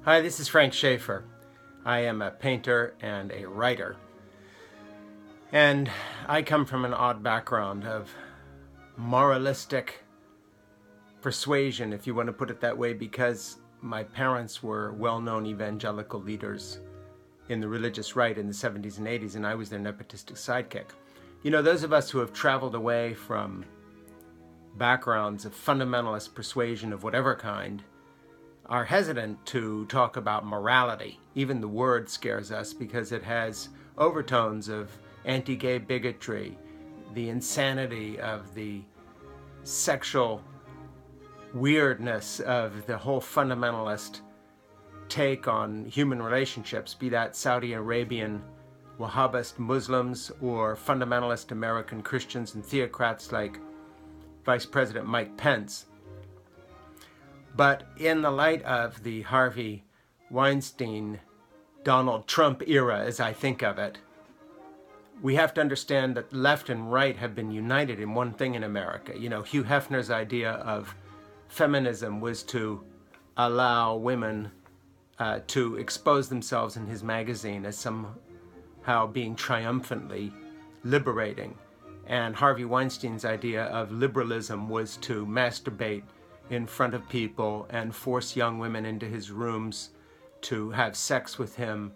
Hi, this is Frank Schaefer. I am a painter and a writer. And I come from an odd background of moralistic persuasion, if you want to put it that way, because my parents were well-known evangelical leaders in the religious right in the 70s and 80s, and I was their nepotistic sidekick. You know, those of us who have traveled away from backgrounds of fundamentalist persuasion of whatever kind are hesitant to talk about morality. Even the word scares us because it has overtones of anti-gay bigotry, the insanity of the sexual weirdness of the whole fundamentalist take on human relationships, be that Saudi Arabian Wahhabist Muslims or fundamentalist American Christians and theocrats like Vice President Mike Pence. But in the light of the Harvey Weinstein, Donald Trump era, as I think of it, we have to understand that left and right have been united in one thing in America. You know, Hugh Hefner's idea of feminism was to allow women to expose themselves in his magazine as somehow being triumphantly liberating. And Harvey Weinstein's idea of liberalism was to masturbate in front of people and force young women into his rooms to have sex with him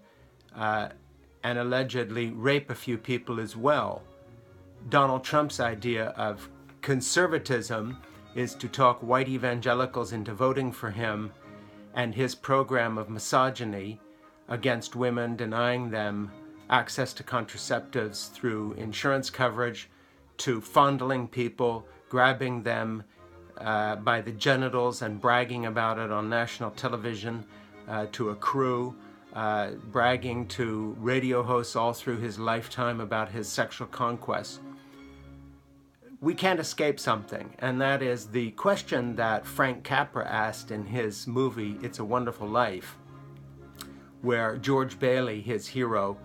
and allegedly rape a few people as well. Donald Trump's idea of conservatism is to talk white evangelicals into voting for him, and his program of misogyny against women, denying them access to contraceptives through insurance coverage, to fondling people, grabbing them by the genitals and bragging about it on national television to a crew, bragging to radio hosts all through his lifetime about his sexual conquests. We can't escape something, and that is the question that Frank Capra asked in his movie It's a Wonderful Life, where George Bailey, his hero,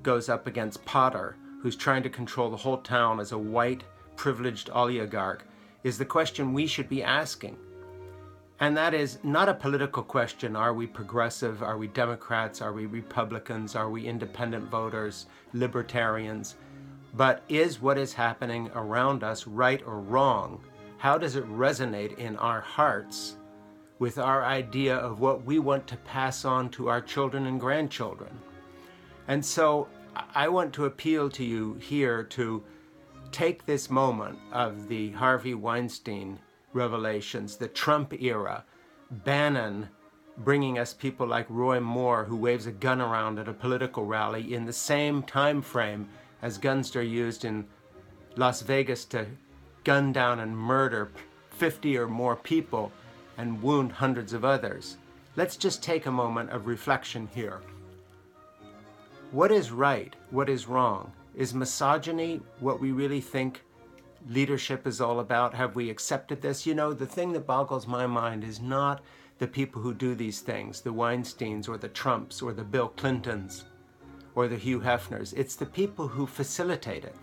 goes up against Potter, who's trying to control the whole town as a white, privileged oligarch, is the question we should be asking. And that is not a political question. Are we progressive? Are we Democrats? Are we Republicans? Are we independent voters, libertarians? But is what is happening around us right or wrong? How does it resonate in our hearts with our idea of what we want to pass on to our children and grandchildren? And so I want to appeal to you here to take this moment of the Harvey Weinstein revelations, the Trump era, Bannon bringing us people like Roy Moore, who waves a gun around at a political rally in the same time frame as guns are used in Las Vegas to gun down and murder 50 or more people and wound hundreds of others. Let's just take a moment of reflection here. What is right? What is wrong? Is misogyny what we really think leadership is all about? Have we accepted this? You know, the thing that boggles my mind is not the people who do these things, the Weinsteins or the Trumps or the Bill Clintons or the Hugh Hefners. It's the people who facilitate it.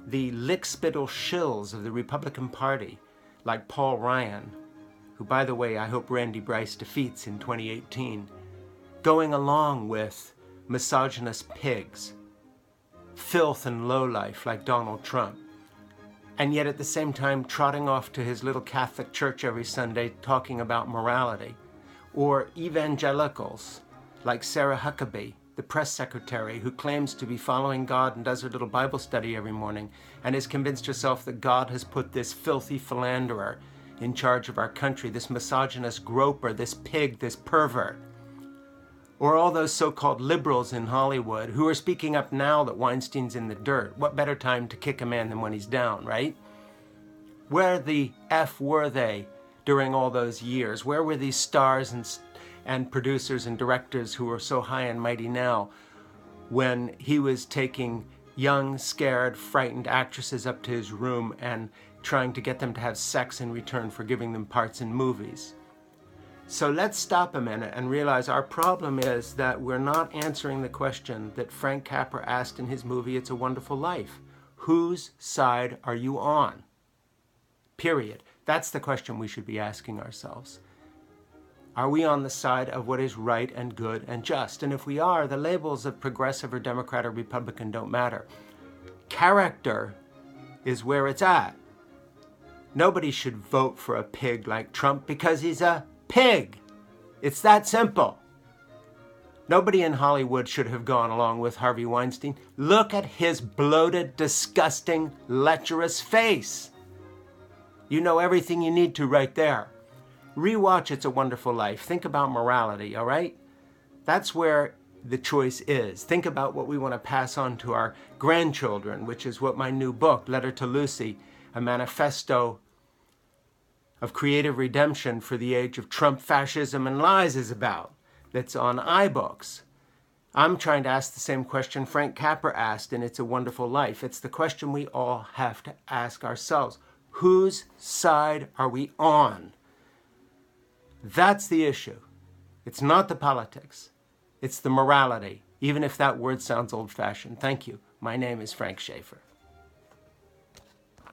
The lickspittle shills of the Republican Party, like Paul Ryan, who, by the way, I hope Randy Bryce defeats in 2018, going along with misogynist pigs, filth and lowlife like Donald Trump, and yet at the same time trotting off to his little Catholic church every Sunday talking about morality, or evangelicals like Sarah Huckabee, the press secretary who claims to be following God and does her little Bible study every morning and has convinced herself that God has put this filthy philanderer in charge of our country, this misogynist groper, this pig, this pervert. Or all those so-called liberals in Hollywood who are speaking up now that Weinstein's in the dirt. What better time to kick a man than when he's down, right? Where the F were they during all those years? Where were these stars and producers and directors who are so high and mighty now when he was taking young, scared, frightened actresses up to his room and trying to get them to have sex in return for giving them parts in movies? So let's stop a minute and realize our problem is that we're not answering the question that Frank Capra asked in his movie It's a Wonderful Life. Whose side are you on? Period. That's the question we should be asking ourselves. Are we on the side of what is right and good and just? And if we are, the labels of progressive or Democrat or Republican don't matter. Character is where it's at. Nobody should vote for a pig like Trump because he's a pig. It's that simple. Nobody in Hollywood should have gone along with Harvey Weinstein. Look at his bloated, disgusting, lecherous face. You know everything you need to right there. Rewatch It's a Wonderful Life. Think about morality, all right? That's where the choice is. Think about what we want to pass on to our grandchildren, which is what my new book, Letter to Lucy, a manifesto of creative redemption for the age of Trump, fascism, and lies is about. That's on iBooks. I'm trying to ask the same question Frank Capra asked in It's a Wonderful Life. It's the question we all have to ask ourselves. Whose side are we on? That's the issue. It's not the politics. It's the morality, even if that word sounds old-fashioned. Thank you. My name is Frank Schaefer.